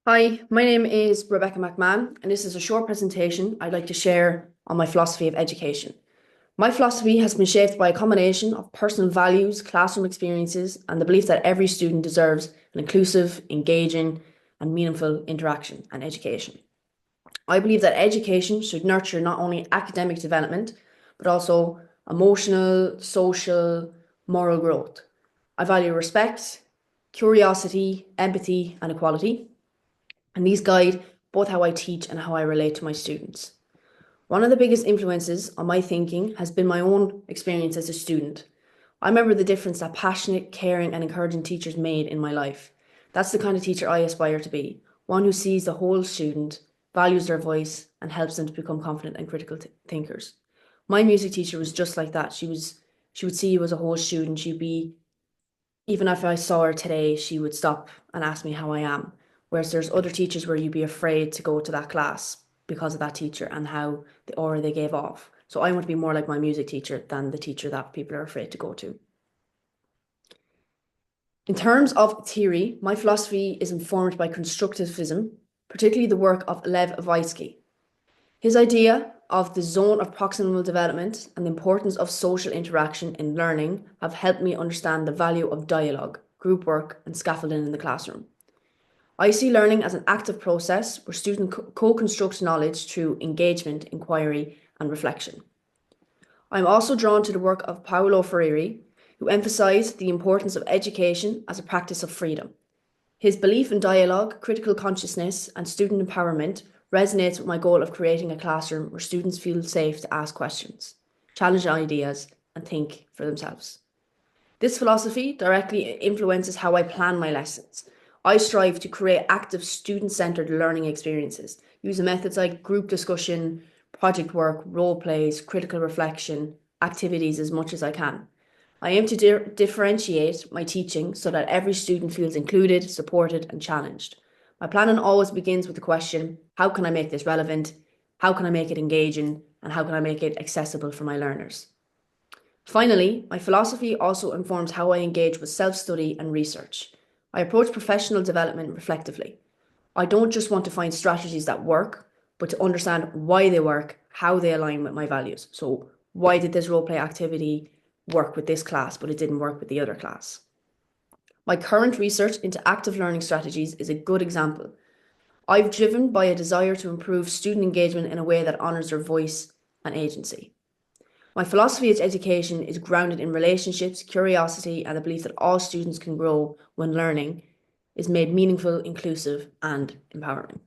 Hi, my name is Rebecca McMahon, and this is a short presentation I'd like to share on my philosophy of education. My philosophy has been shaped by a combination of personal values, classroom experiences, and the belief that every student deserves an inclusive, engaging, and meaningful interaction and education. I believe that education should nurture not only academic development, but also emotional, social, moral growth. I value respect, curiosity, empathy, and equality, and these guide both how I teach and how I relate to my students. One of the biggest influences on my thinking has been my own experience as a student. I remember the difference that passionate, caring, and encouraging teachers made in my life. That's the kind of teacher I aspire to be, one who sees the whole student, values their voice, and helps them to become confident and critical thinkers. My music teacher was just like that. She would see you as a whole student. She'd be even if I saw her today, she would stop and ask me how I am. Whereas there's other teachers where you'd be afraid to go to that class because of that teacher and how the aura they gave off. So I want to be more like my music teacher than the teacher that people are afraid to go to. In terms of theory, my philosophy is informed by constructivism, particularly the work of Lev Vygotsky. His idea of the zone of proximal development and the importance of social interaction in learning have helped me understand the value of dialogue, group work, and scaffolding in the classroom. I see learning as an active process where students co-construct knowledge through engagement, inquiry, and reflection. I'm also drawn to the work of Paulo Freire, who emphasized the importance of education as a practice of freedom. His belief in dialogue, critical consciousness, and student empowerment resonates with my goal of creating a classroom where students feel safe to ask questions, challenge ideas, and think for themselves. This philosophy directly influences how I plan my lessons. I strive to create active student-centered learning experiences, using methods like group discussion, project work, role plays, critical reflection, activities as much as I can. I aim to differentiate my teaching so that every student feels included, supported, and challenged. My planning always begins with the question, how can I make this relevant? How can I make it engaging? And how can I make it accessible for my learners? Finally, my philosophy also informs how I engage with self-study and research. I approach professional development reflectively. I don't just want to find strategies that work, but to understand why they work, how they align with my values. So, why did this role play activity work with this class, but it didn't work with the other class? My current research into active learning strategies is a good example. I've driven by a desire to improve student engagement in a way that honors their voice and agency. My philosophy of education is grounded in relationships, curiosity, and the belief that all students can grow when learning is made meaningful, inclusive, and empowering.